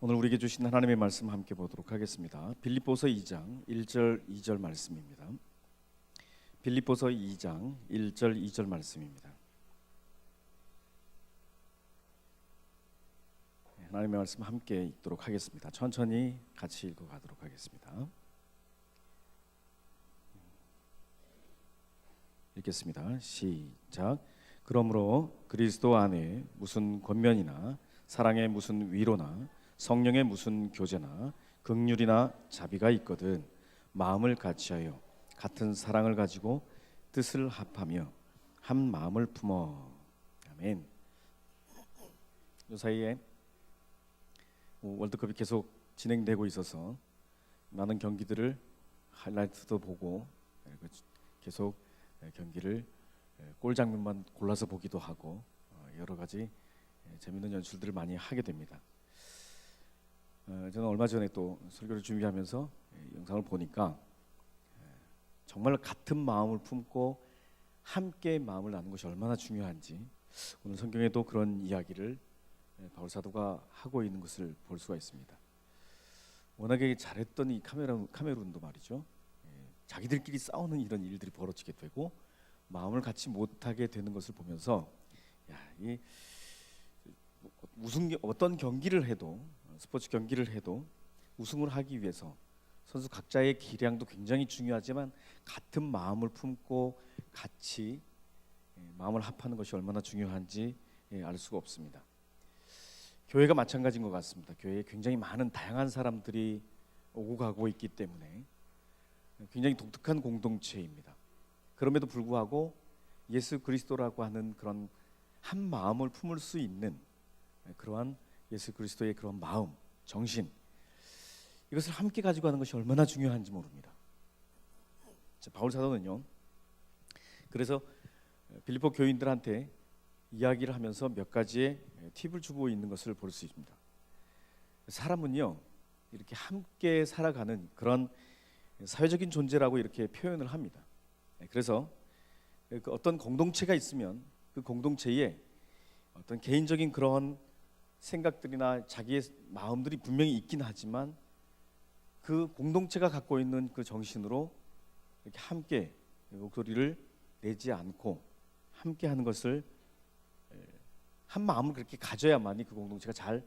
오늘 우리에게 주신 하나님의 말씀 함께 보도록 하겠습니다. 빌립보서 2장 1절 2절 말씀입니다. 빌립보서 2장 1절 2절 말씀입니다. 하나님의 말씀 함께 읽도록 하겠습니다. 천천히 같이 읽어가도록 하겠습니다. 읽겠습니다. 시작. 그러므로 그리스도 안에 무슨 권면이나 사랑의 무슨 위로나 성령의 무슨 교제나 긍휼이나 자비가 있거든 마음을 같이하여 같은 사랑을 가지고 뜻을 합하며 한 마음을 품어. 아멘. 이 사이에 월드컵이 계속 진행되고 있어서 많은 경기들을 하이라이트도 보고 계속 경기를 골 장면만 골라서 보기도 하고 여러 가지 재미있는 연출들을 많이 하게 됩니다. 저는 얼마 전에 또 설교를 준비하면서 영상을 보니까 정말 같은 마음을 품고 함께 마음을 나누는 것이 얼마나 중요한지 오늘 성경에도 그런 이야기를 바울 사도가 하고 있는 것을 볼 수가 있습니다. 워낙에 잘했던 이 카메룬도 말이죠. 자기들끼리 싸우는 이런 일들이 벌어지게 되고 마음을 같이 못하게 되는 것을 보면서 이 어떤 경기를 해도 스포츠 경기를 해도 우승을 하기 위해서 선수 각자의 기량도 굉장히 중요하지만 같은 마음을 품고 같이 마음을 합하는 것이 얼마나 중요한지 알 수가 없습니다. 교회가 마찬가지인 것 같습니다. 교회에 굉장히 많은 다양한 사람들이 오고 가고 있기 때문에 굉장히 독특한 공동체입니다. 그럼에도 불구하고 예수 그리스도라고 하는 그런 한 마음을 품을 수 있는 그러한 예수 그리스도의 그런 마음, 정신, 이것을 함께 가지고 가는 것이 얼마나 중요한지 모릅니다. 바울 사도는요, 그래서 빌립보 교인들한테 이야기를 하면서 몇 가지의 팁을 주고 있는 것을 볼 수 있습니다. 사람은요, 이렇게 함께 살아가는 그런 사회적인 존재라고 이렇게 표현을 합니다. 그래서 어떤 공동체가 있으면 그 공동체에 어떤 개인적인 그런 생각들이나 자기의 마음들이 분명히 있긴 하지만 그 공동체가 갖고 있는 그 정신으로 이렇게 함께 목소리를 내지 않고 함께 하는 것을 한 마음을 그렇게 가져야만이 그 공동체가 잘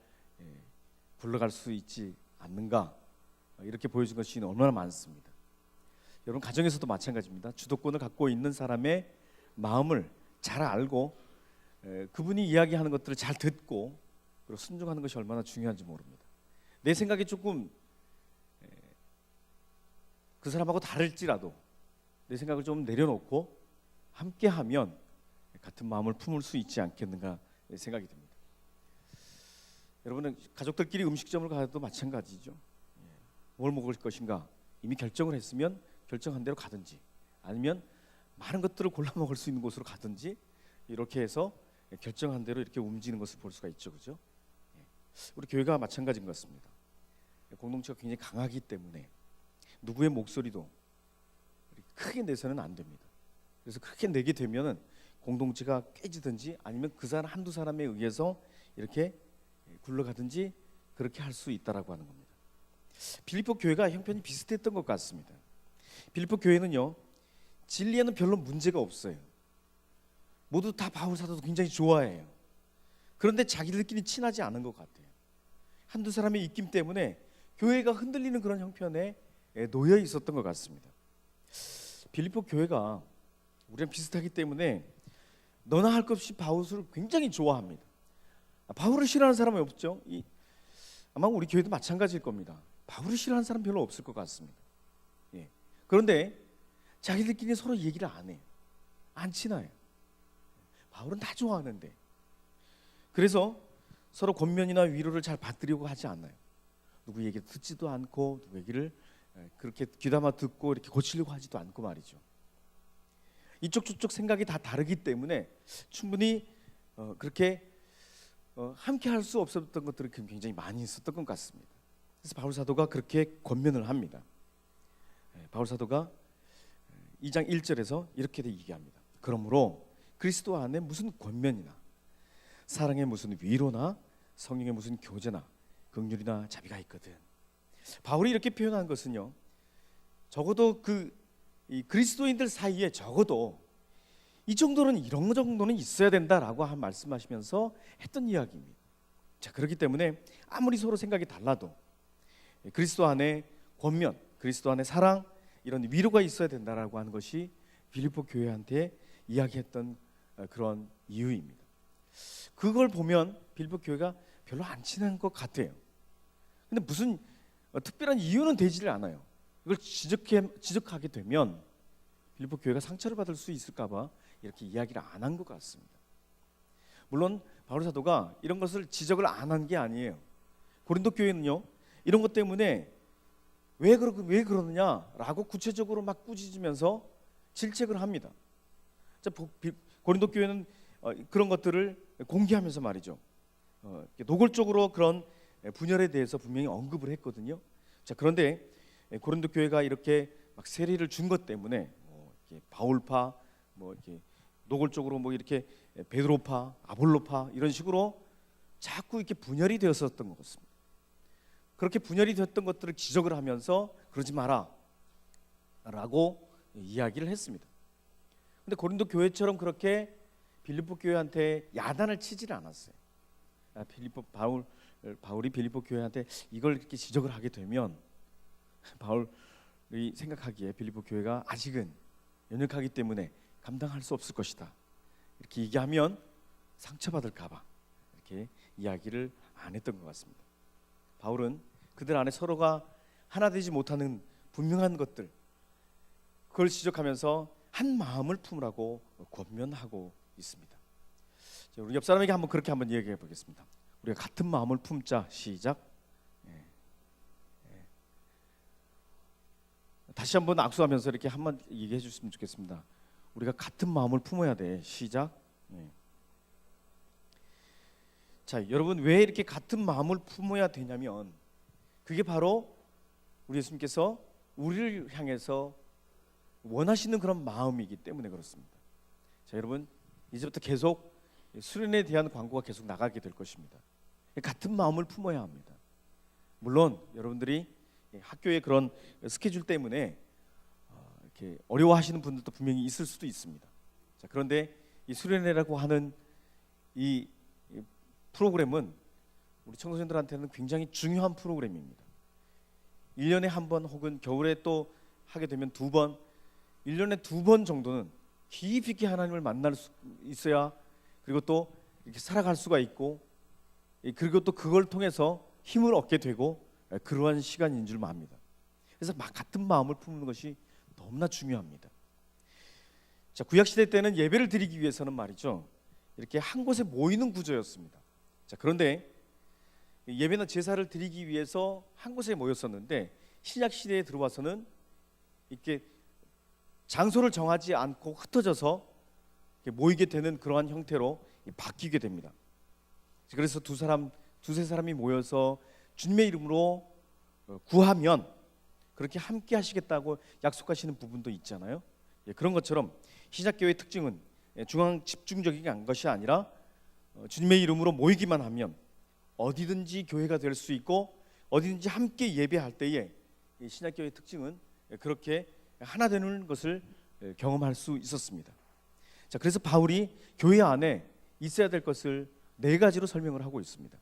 굴러갈 수 있지 않는가, 이렇게 보여준 것이 얼마나 많습니다. 여러분 가정에서도 마찬가지입니다. 주도권을 갖고 있는 사람의 마음을 잘 알고 그분이 이야기하는 것들을 잘 듣고 그리고 순종하는 것이 얼마나 중요한지 모릅니다. 내 생각이 조금 그 사람하고 다를지라도 내 생각을 좀 내려놓고 함께하면 같은 마음을 품을 수 있지 않겠는가 생각이 듭니다. 여러분은 가족들끼리 음식점을 가도 마찬가지죠. 뭘 먹을 것인가 이미 결정을 했으면 결정한 대로 가든지 아니면 많은 것들을 골라 먹을 수 있는 곳으로 가든지 이렇게 해서 결정한 대로 이렇게 움직이는 것을 볼 수가 있죠, 그죠? 우리 교회가 마찬가지인 것 같습니다. 공동체가 굉장히 강하기 때문에 누구의 목소리도 크게 내서는 안 됩니다. 그래서 크게 내게 되면은 공동체가 깨지든지 아니면 그 사람 한두 사람에 의해서 이렇게 굴러가든지 그렇게 할 수 있다라고 하는 겁니다. 빌립보 교회가 형편이 비슷했던 것 같습니다. 빌립보 교회는요, 진리에는 별로 문제가 없어요. 모두 다 바울 사도도 굉장히 좋아해요. 그런데 자기들끼리 친하지 않은 것 같아요. 한두 사람의 입김 때문에 교회가 흔들리는 그런 형편에 놓여 있었던 것 같습니다. 빌립보 교회가 우리랑 비슷하기 때문에 너나 할 것 없이 바울을 굉장히 좋아합니다. 바울을 싫어하는 사람은 없죠. 아마 우리 교회도 마찬가지일 겁니다. 바울을 싫어하는 사람 별로 없을 것 같습니다. 그런데 자기들끼리 서로 얘기를 안 해요. 안 친해요. 바울은 다 좋아하는데. 그래서 서로 권면이나 위로를 잘 받으려고 하지 않아요. 누구 얘기를 듣지도 않고 누구 얘기를 그렇게 귀담아 듣고 이렇게 고치려고 하지도 않고 말이죠. 이쪽 저쪽 생각이 다 다르기 때문에 충분히 그렇게 함께 할 수 없었던 것들이 굉장히 많이 있었던 것 같습니다. 그래서 바울 사도가 그렇게 권면을 합니다. 바울 사도가 2장 1절에서 이렇게 얘기합니다. 그러므로 그리스도 안에 무슨 권면이나 사랑의 무슨 위로나 성령의 무슨 교제나 긍휼이나 자비가 있거든. 바울이 이렇게 표현한 것은요, 적어도 이 그리스도인들 사이에 적어도 이 정도는, 이런 정도는 있어야 된다라고 말씀하시면서 했던 이야기입니다. 자, 그렇기 때문에 아무리 서로 생각이 달라도 그리스도 안에 권면, 그리스도 안에 사랑, 이런 위로가 있어야 된다라고 하는 것이 빌립보 교회한테 이야기했던 그런 이유입니다. 그걸 보면 빌립보 교회가 별로 안 친한 것 같아요. 근데 무슨 특별한 이유는 되지를 않아요. 이걸 지적하게 되면 빌립보 교회가 상처를 받을 수 있을까봐 이렇게 이야기를 안 한 것 같습니다. 물론 바울 사도가 이런 것을 지적을 안 한 게 아니에요. 고린도 교회는요, 이런 것 때문에 왜 그러느냐라고 구체적으로 막 꾸짖으면서 질책을 합니다. 자, 고린도 교회는 그런 것들을 공개하면서 말이죠, 노골적으로 그런 분열에 대해서 분명히 언급을 했거든요. 자, 그런데 고린도 교회가 이렇게 막 세리를 준 것 때문에 이렇게 바울파, 이렇게 노골적으로 이렇게 베드로파, 아볼로파 이런 식으로 자꾸 이렇게 분열이 되었었던 것 같습니다. 그렇게 분열이 되었던 것들을 지적을 하면서 그러지 마라 라고 이야기를 했습니다. 근데 고린도 교회처럼 그렇게 빌립보 교회한테 야단을 치지를 않았어요. 바울이 빌립보 교회한테 이걸 이렇게 지적을 하게 되면 바울이 생각하기에 빌립보 교회가 아직은 연약하기 때문에 감당할 수 없을 것이다, 이렇게 얘기하면 상처받을까봐 이렇게 이야기를 안 했던 것 같습니다. 바울은 그들 안에 서로가 하나 되지 못하는 분명한 것들, 그걸 지적하면서 한 마음을 품으라고 권면하고 있습니다. 자, 우리 옆 사람에게 그렇게 한번 얘기해 보겠습니다. 우리가 같은 마음을 품자. 시작. 다시 한번 악수하면서 이렇게 한번 얘기해 주셨으면 좋겠습니다. 우리가 같은 마음을 품어야 돼. 시작. 자, 여러분, 왜 이렇게 같은 마음을 품어야 되냐면 그게 바로 우리 예수님께서 우리를 향해서 원하시는 그런 마음이기 때문에 그렇습니다. 자, 여러분, 이제부터 계속 수련에 대한 광고가 계속 나가게 될 것입니다. 같은 마음을 품어야 합니다. 물론 여러분들이 학교의 그런 스케줄 때문에 이렇게 어려워하시는 분들도 분명히 있을 수도 있습니다. 자, 그런데 이 수련회라고 하는 이 프로그램은 우리 청소년들한테는 굉장히 중요한 프로그램입니다. 1년에 한 번 혹은 겨울에 또 하게 되면 2번, 1년에 2번 정도는 깊이 있게 하나님을 만날 수 있어야, 그리고 또 이렇게 살아갈 수가 있고, 그리고 또 그걸 통해서 힘을 얻게 되고, 그러한 시간인 줄 압니다. 그래서 같은 마음을 품는 것이 너무나 중요합니다. 자, 구약시대 때는 예배를 드리기 위해서는 말이죠, 이렇게 한 곳에 모이는 구조였습니다. 자, 그런데 예배나 제사를 드리기 위해서 한 곳에 모였었는데 신약시대에 들어와서는 이렇게 장소를 정하지 않고 흩어져서 모이게 되는 그러한 형태로 바뀌게 됩니다. 그래서 두세 사람이 모여서 주님의 이름으로 구하면 그렇게 함께 하시겠다고 약속하시는 부분도 있잖아요. 그런 것처럼 신약교회의 특징은 중앙 집중적인 것이 아니라 주님의 이름으로 모이기만 하면 어디든지 교회가 될 수 있고 어디든지 함께 예배할 때에 신약교회의 특징은 그렇게 하나 되는 것을 경험할 수 있었습니다. 자, 그래서 바울이 교회 안에 있어야 될 것을 4가지로 설명을 하고 있습니다.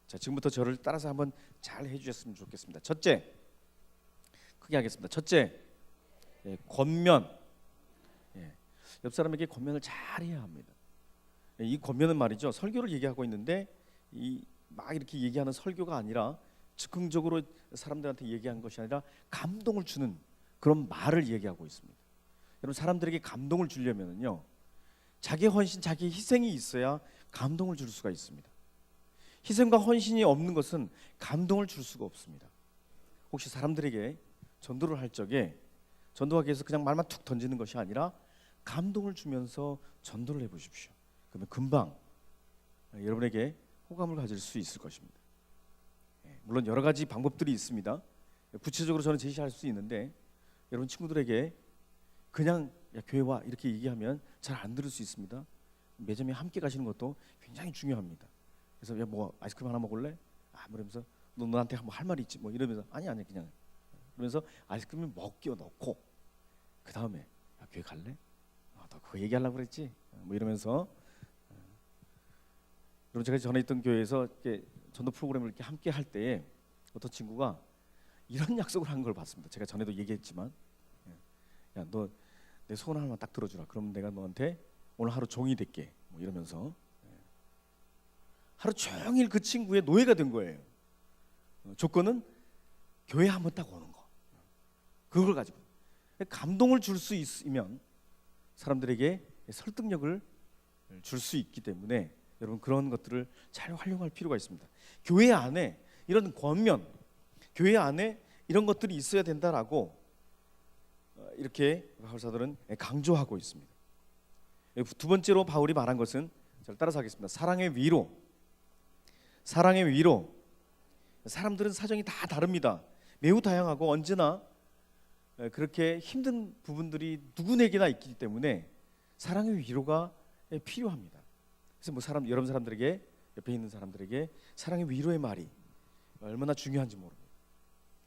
자, 지금부터 저를 따라서 한번 잘 해주셨으면 좋겠습니다. 첫째, 크게 하겠습니다. 첫째, 권면. 옆 사람에게 권면을 잘 해야 합니다. 이 권면은 말이죠, 설교를 얘기하고 있는데 막 이렇게 얘기하는 설교가 아니라 즉흥적으로 사람들한테 얘기한 것이 아니라 감동을 주는 그런 말을 얘기하고 있습니다. 여러분, 사람들에게 감동을 주려면요, 자기 헌신, 자기 희생이 있어야 감동을 줄 수가 있습니다. 희생과 헌신이 없는 것은 감동을 줄 수가 없습니다. 혹시 사람들에게 전도를 할 적에 전도하기 위해서 그냥 말만 툭 던지는 것이 아니라 감동을 주면서 전도를 해보십시오. 그러면 금방 여러분에게 호감을 가질 수 있을 것입니다. 물론 여러 가지 방법들이 있습니다. 구체적으로 저는 제시할 수 있는데 여러분 친구들에게 그냥 야, 교회 와 이렇게 얘기하면 잘 안 들을 수 있습니다. 매점에 함께 가시는 것도 굉장히 중요합니다. 그래서 야, 뭐 아이스크림 하나 먹을래? 그러면서 너 너한테 뭐 할 말이 있지 뭐 이러면서 아니 그냥 그러면서 아이스크림을 먹겨 넣고 그 다음에 교회 갈래? 너 그거 얘기하려고 그랬지? 뭐 이러면서 여러분 제가 전에 있던 교회에서 이렇게 전도 프로그램을 이렇게 함께 할 때에 어떤 친구가 이런 약속을 한 걸 봤습니다. 제가 전에도 얘기했지만 야 너 내 소원 하나만 딱 들어주라. 그럼 내가 너한테 오늘 하루 종이 될게 뭐 이러면서 하루 종일 그 친구의 노예가 된 거예요. 조건은 교회 한번 딱 오는 거. 그걸 가지고 감동을 줄 수 있으면 사람들에게 설득력을 줄 수 있기 때문에 여러분 그런 것들을 잘 활용할 필요가 있습니다. 교회 안에 이런 권면, 교회 안에 이런 것들이 있어야 된다라고 이렇게 바울사도는 강조하고 있습니다. 두 번째로 바울이 말한 것은 저를 따라서 하겠습니다. 사랑의 위로. 사랑의 위로. 사람들은 사정이 다 다릅니다. 매우 다양하고 언제나 그렇게 힘든 부분들이 누구에게나 있기 때문에 사랑의 위로가 필요합니다. 그래서 뭐 여러분 사람들에게 옆에 있는 사람들에게 사랑의 위로의 말이 얼마나 중요한지 모릅니다.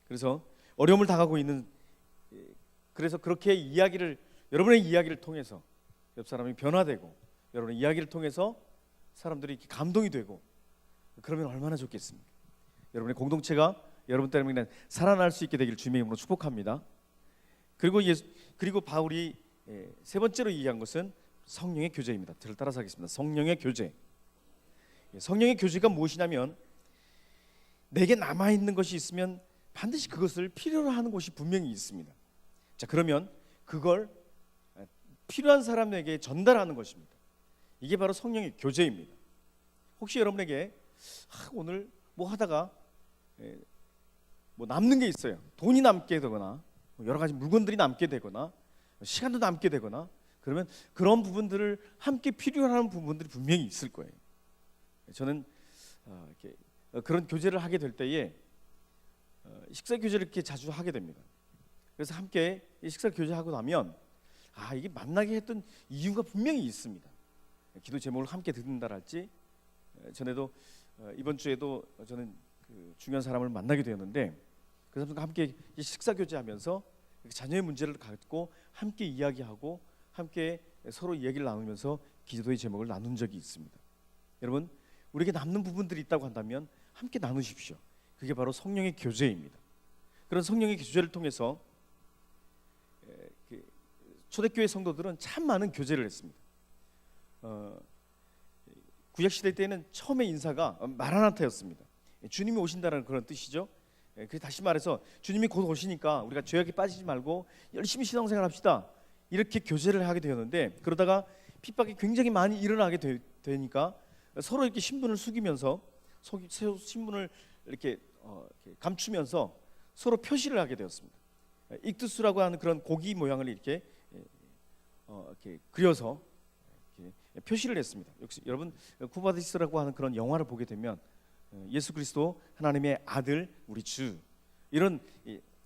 그래서 어려움을 당하고 있는 그래서 그렇게 여러분의 이야기를 통해서 옆 사람이 변화되고 여러분의 이야기를 통해서 사람들이 이렇게 감동이 되고 그러면 얼마나 좋겠습니까? 여러분의 공동체가 여러분 때문에 살아날 수 있게 되기를 주님의 이름으로 축복합니다. 그리고 바울이 세 번째로 얘기한 것은 성령의 교제입니다. 저를 따라서 하겠습니다. 성령의 교제. 성령의 교제가 무엇이냐면 내게 남아있는 것이 있으면 반드시 그것을 필요로 하는 곳이 분명히 있습니다. 자, 그러면 그걸 필요한 사람에게 전달하는 것입니다. 이게 바로 성령의 교제입니다. 혹시 여러분에게 오늘 뭐 하다가 뭐 남는 게 있어요. 돈이 남게 되거나 여러 가지 물건들이 남게 되거나 시간도 남게 되거나 그러면 그런 부분들을 함께 필요로 하는 부분들이 분명히 있을 거예요. 저는 이렇게 그런 교제를 하게 될 때에 식사 교제를 이렇게 자주 하게 됩니다. 그래서 함께 식사 교제하고 나면 이게 만나게 했던 이유가 분명히 있습니다. 기도 제목을 함께 듣는다랄지 전에도 이번 주에도 저는 그 중요한 사람을 만나게 되었는데 그 사람과 함께 식사 교제하면서 자녀의 문제를 갖고 함께 이야기하고 함께 서로 얘기를 나누면서 기도의 제목을 나눈 적이 있습니다. 여러분 우리에게 남는 부분들이 있다고 한다면 함께 나누십시오. 그게 바로 성령의 교제입니다. 그런 성령의 교제를 통해서 초대교회 성도들은 참 많은 교제를 했습니다. 구약시대 때는 처음에 인사가 마라나타였습니다. 주님이 오신다는 그런 뜻이죠. 그래서 다시 말해서 주님이 곧 오시니까 우리가 죄악에 빠지지 말고 열심히 신앙생활 합시다. 이렇게 교제를 하게 되었는데 그러다가 핍박이 굉장히 많이 일어나게 되니까 서로 이렇게 신분을 숙이면서 신분을 이렇게 감추면서 서로 표시를 하게 되었습니다. 익두스라고 하는 그런 고기 모양을 이렇게 그려서 이렇게 표시를 했습니다. 역시 여러분 쿠바디스라고 하는 그런 영화를 보게 되면 예수 그리스도 하나님의 아들 우리 주 이런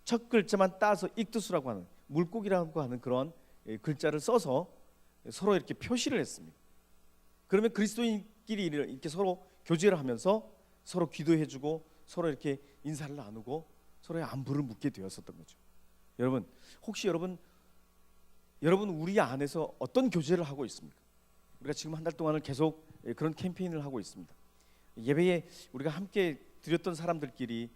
첫 글자만 따서 익두스라고 하는 물고기라고 하는 그런 글자를 써서 서로 이렇게 표시를 했습니다. 그러면 그리스도인끼리 이렇게 서로 교제를 하면서 서로 기도해주고 서로 이렇게 인사를 나누고 서로의 안부를 묻게 되었었던 거죠. 여러분 혹시 여러분 우리 안에서 어떤 교제를 하고 있습니까? 우리가 지금 한 달 동안을 계속 그런 캠페인을 하고 있습니다. 예배에 우리가 함께 드렸던 사람들끼리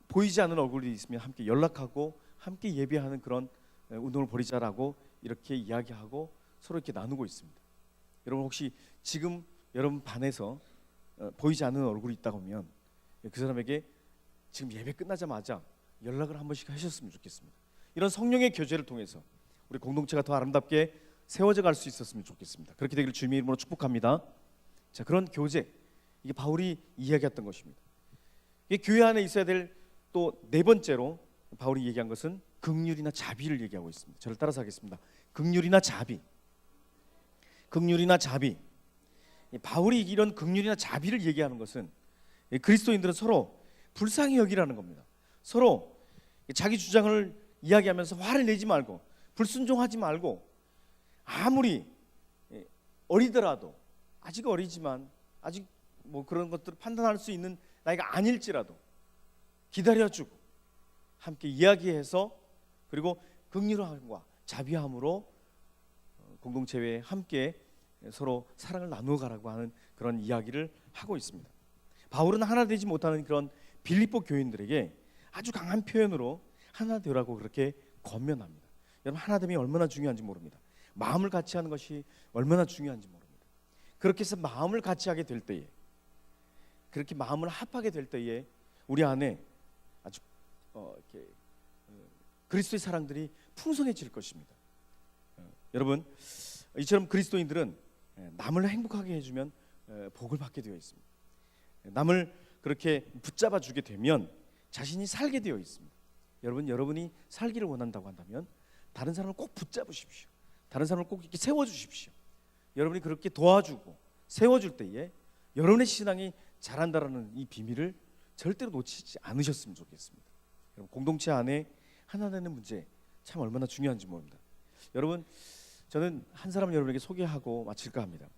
보이지 않는 얼굴이 있으면 함께 연락하고 함께 예배하는 그런 운동을 벌이자라고 이렇게 이야기하고 서로 이렇게 나누고 있습니다. 여러분 혹시 지금 여러분 반에서 보이지 않는 얼굴이 있다고 하면 그 사람에게 지금 예배 끝나자마자 연락을 한 번씩 하셨으면 좋겠습니다. 이런 성령의 교제를 통해서 우리 공동체가 더 아름답게 세워져 갈 수 있었으면 좋겠습니다. 그렇게 되기를 주님의 이름으로 축복합니다. 자, 그런 교제 이게 바울이 이야기했던 것입니다. 이게 교회 안에 있어야 될 또 네 번째로 바울이 얘기한 것은 긍휼이나 자비를 얘기하고 있습니다. 저를 따라서 하겠습니다. 긍휼이나 자비. 긍휼이나 자비. 바울이 이런 긍휼이나 자비를 얘기하는 것은 그리스도인들은 서로 불쌍히 여기라는 겁니다. 서로 자기 주장을 이야기하면서 화를 내지 말고 불순종하지 말고 아무리 어리더라도 아직 어리지만 아직 뭐 그런 것들을 판단할 수 있는 나이가 아닐지라도 기다려주고 함께 이야기해서 그리고 긍휼함과 자비함으로 공동체에 함께 서로 사랑을 나누어가라고 하는 그런 이야기를 하고 있습니다. 바울은 하나 되지 못하는 그런 빌립보 교인들에게 아주 강한 표현으로 하나 되라고 그렇게 권면합니다. 여러분, 하나됨이 얼마나 중요한지 모릅니다. 마음을 같이 하는 것이 얼마나 중요한지 모릅니다. 그렇게 해서 마음을 같이 하게 될 때에, 그렇게 마음을 합하게 될 때에 우리 안에 아주 그리스도의 사랑들이 풍성해질 것입니다. 여러분, 이처럼 그리스도인들은 남을 행복하게 해주면 복을 받게 되어 있습니다. 남을 그렇게 붙잡아 주게 되면 자신이 살게 되어 있습니다. 여러분이 살기를 원한다고 한다면 다른 사람을 꼭 붙잡으십시오. 다른 사람을 꼭 이렇게 세워주십시오. 여러분이 그렇게 도와주고 세워줄 때에 여러분의 신앙이 자란다라는 이 비밀을 절대로 놓치지 않으셨으면 좋겠습니다. 여러분, 공동체 안에 하나 되는 문제 참 얼마나 중요한지 모릅니다. 여러분, 저는 한 사람을 여러분에게 소개하고 마칠까 합니다.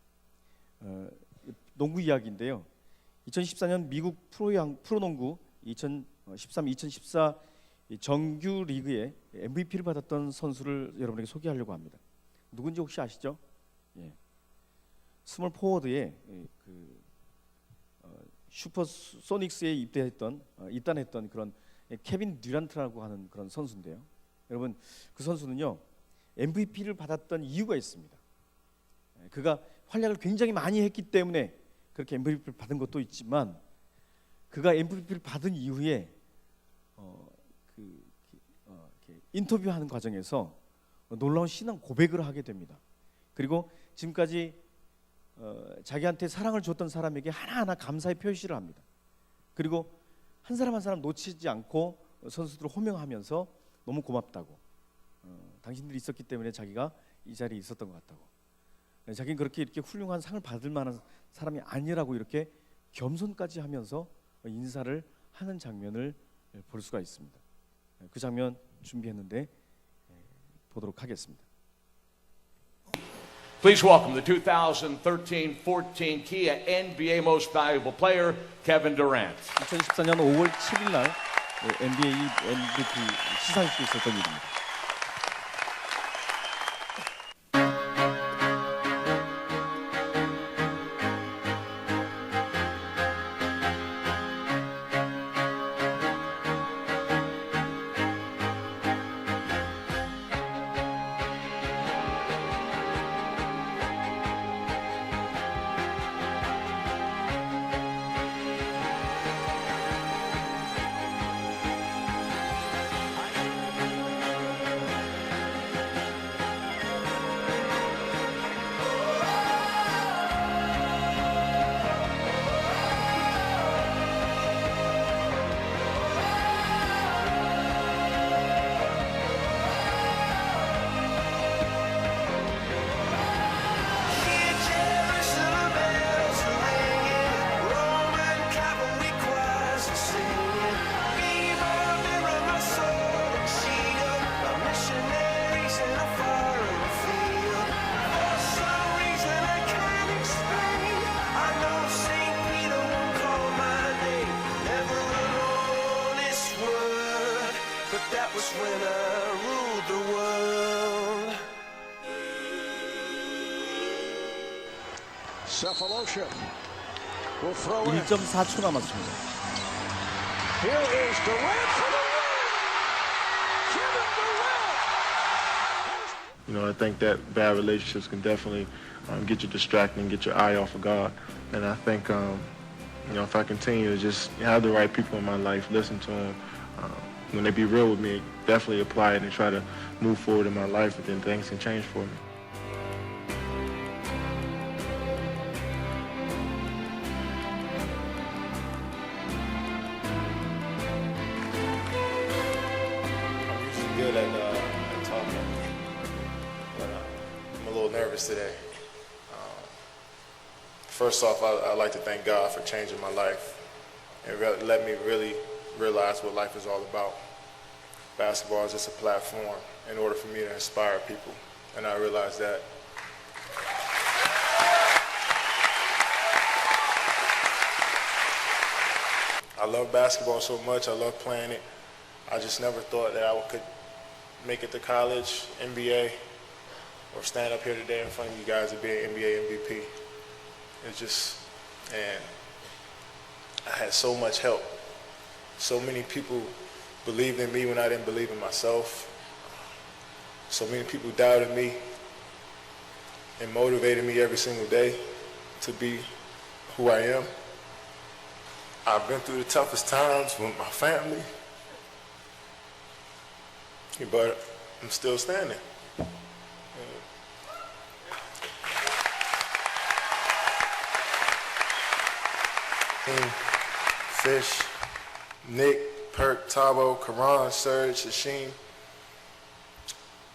농구 이야기인데요. 2014년 미국 프로농구 2013-2014 정규 리그의 MVP를 받았던 선수를 여러분에게 소개하려고 합니다. 누군지 혹시 아시죠? 예. 스몰 포워드의 슈퍼소닉스에 입단했던 그런 케빈 듀란트라고 하는 그런 선수인데요. 여러분, 그 선수는요 MVP를 받았던 이유가 있습니다. 그가 활약을 굉장히 많이 했기 때문에 그렇게 MVP를 받은 것도 있지만, 그가 MVP를 받은 이후에 인터뷰하는 과정에서 놀라운 신앙 고백을 하게 됩니다. 그리고 지금까지 자기한테 사랑을 줬던 사람에게 하나하나 감사의 표시를 합니다. 그리고 한 사람 한 사람 놓치지 않고 선수들을 호명하면서 너무 고맙다고, 당신들이 있었기 때문에 자기가 이 자리에 있었던 것 같다고, 자기는 그렇게 이렇게 훌륭한 상을 받을 만한 사람이 아니라고 이렇게 겸손까지 하면서 인사를 하는 장면을 볼 수가 있습니다. 그 장면 준비했는데 보도록 하겠습니다. Please welcome the 2013-14 Kia NBA Most Valuable Player, Kevin Durant. 2014년 5월 7일 날 NBA MVP 시상식이 있었던 일입니다. When I ruled the world. Cephalosha will throw in. 1.4초 남았습니다. Here is Durant for the win. Kevin Durant. You know, I think that bad relationships can definitely get you distracted and get your eye off of God. And I think, you know, if I continue to just have the right people in my life, listen to them, when they be real with me, definitely apply it and try to move forward in my life, and then things can change for me. I'm usually good at talking, but I'm a little nervous today. First off, I'd like to thank God for changing my life and let me really realize what life is all about. Basketball is just a platform in order for me to inspire people, and I realized that. I love basketball so much. I love playing it. I just never thought that I could make it to college, NBA, or stand up here today in front of you guys and be an NBA MVP. It's just, and I had so much help. So many people believed in me when I didn't believe in myself. So many people doubted me and motivated me every single day to be who I am. I've been through the toughest times with my family, but I'm still standing. Fish, Nick, Perk, Tabo, Karan, Serge, Hashim.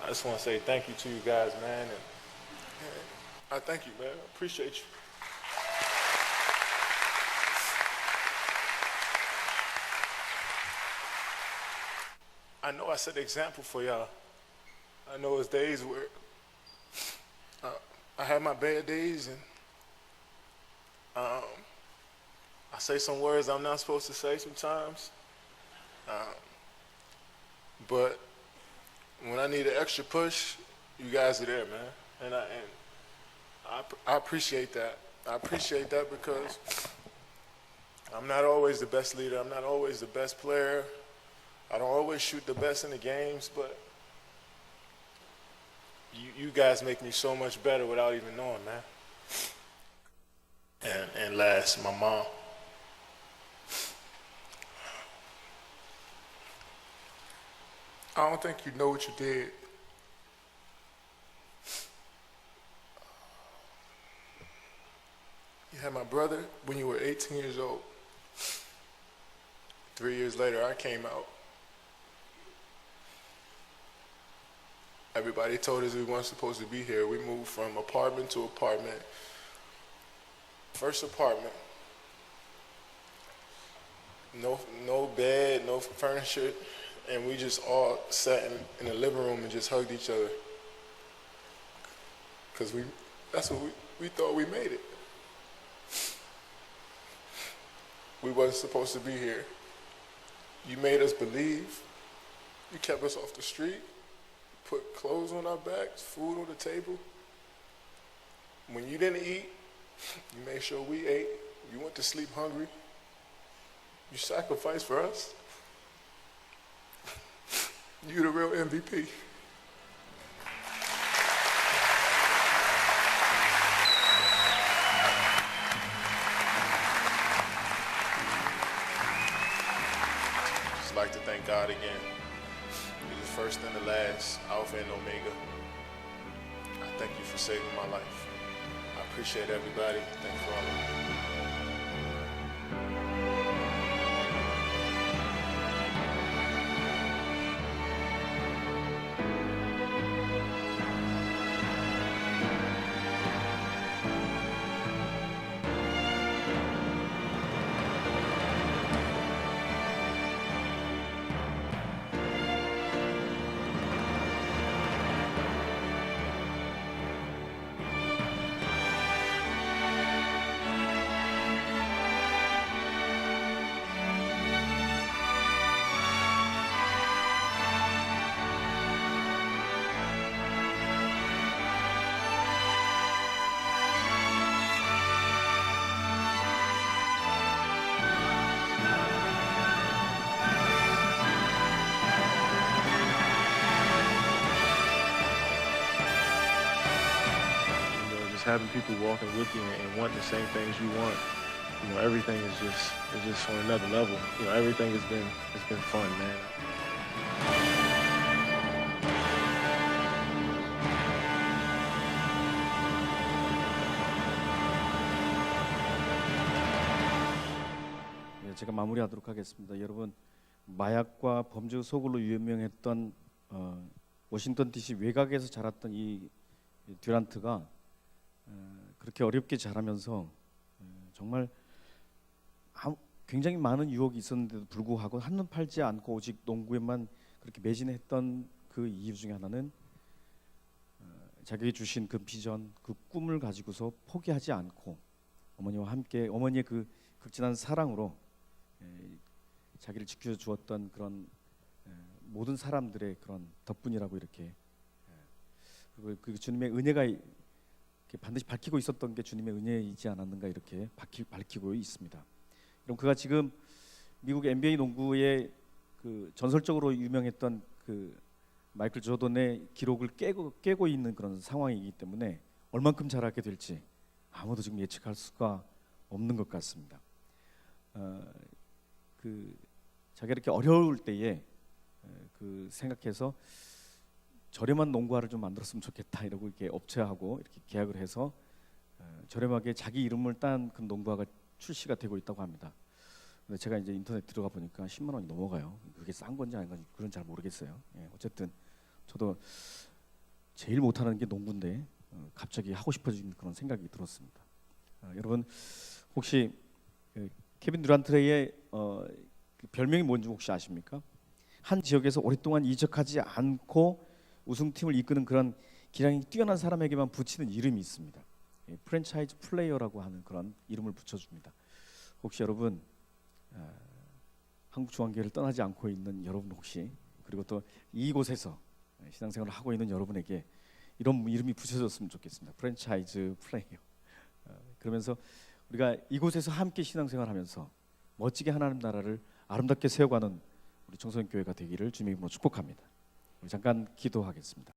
I just want to say thank you to you guys, man. And I thank you, man. I appreciate you. I know I set the example for y'all. I know it's days where I have my bad days and I say some words I'm not supposed to say sometimes. But when I need an extra push, you guys are there, man. And I appreciate that. I appreciate that because I'm not always the best leader. I'm not always the best player. I don't always shoot the best in the games, but you guys make me so much better without even knowing, man. And last, my mom. I don't think you know what you did. You had my brother when you were 18 years old. 3 years later, I came out. Everybody told us we weren't supposed to be here. We moved from apartment to apartment. First apartment, no bed, no furniture, and we just all sat in the living room and just hugged each other. Because that's what we thought we made it. We wasn't supposed to be here. You made us believe. You kept us off the street, put clothes on our backs, food on the table. When you didn't eat, you made sure we ate. You went to sleep hungry. You sacrificed for us. You the real MVP. Just like to thank God again. He's the first and the last, Alpha and Omega. I thank you for saving my life. I appreciate everybody. Thank you for all of you. Having people walking with you and wanting the same things you want, everything is just on another level. Everything has been fun, man. 제가 마무리하도록 하겠습니다. 여러분, 마약과 범죄 소굴로 유명했던 워싱턴 DC 외곽에서 자랐던 이 듀란트가 그렇게 어렵게 자라면서 정말 굉장히 많은 유혹이 있었는데도 불구하고 한눈 팔지 않고 오직 농구에만 그렇게 매진했던 그 이유 중에 하나는 자기에게 주신 그 비전, 그 꿈을 가지고서 포기하지 않고 어머니와 함께 어머니의 그 극진한 사랑으로 자기를 지켜주었던 그런 모든 사람들의 그런 덕분이라고 이렇게 그리고 그 주님의 은혜가 이렇게 반드시 밝히고 있었던 게 주님의 은혜이지 않았는가 이렇게 밝히고 있습니다. 그럼 그가 지금 미국 NBA 농구의 그 전설적으로 유명했던 그 마이클 조던의 기록을 깨고 있는 그런 상황이기 때문에 얼만큼 잘하게 될지 아무도 지금 예측할 수가 없는 것 같습니다. 그 자기가 이렇게 어려울 때에 그 생각해서 저렴한 농구화를 좀 만들었으면 좋겠다 이러고 이렇게 업체하고 이렇게 계약을 해서 저렴하게 자기 이름을 딴 그 농구화가 출시가 되고 있다고 합니다. 근데 제가 이제 인터넷 들어가 보니까 10만 원이 넘어가요. 그게 싼 건지 아닌 건지 그건 잘 모르겠어요. 예, 어쨌든 저도 제일 못하는 게 농구인데 갑자기 하고 싶어진 그런 생각이 들었습니다. 여러분 혹시 케빈 듀란트의 그 별명이 뭔지 혹시 아십니까? 한 지역에서 오랫동안 이적하지 않고 우승팀을 이끄는 그런 기량이 뛰어난 사람에게만 붙이는 이름이 있습니다. 프랜차이즈 플레이어라고 하는 그런 이름을 붙여줍니다. 혹시 여러분 한국 중앙교회를 떠나지 않고 있는 여러분 혹시 그리고 또 이곳에서 신앙생활을 하고 있는 여러분에게 이런 이름이 붙여졌으면 좋겠습니다. 프랜차이즈 플레이어. 그러면서 우리가 이곳에서 함께 신앙생활하면서 멋지게 하나님 나라를 아름답게 세워가는 우리 청소년 교회가 되기를 주님의 이름으로 축복합니다. 우리 잠깐 기도하겠습니다.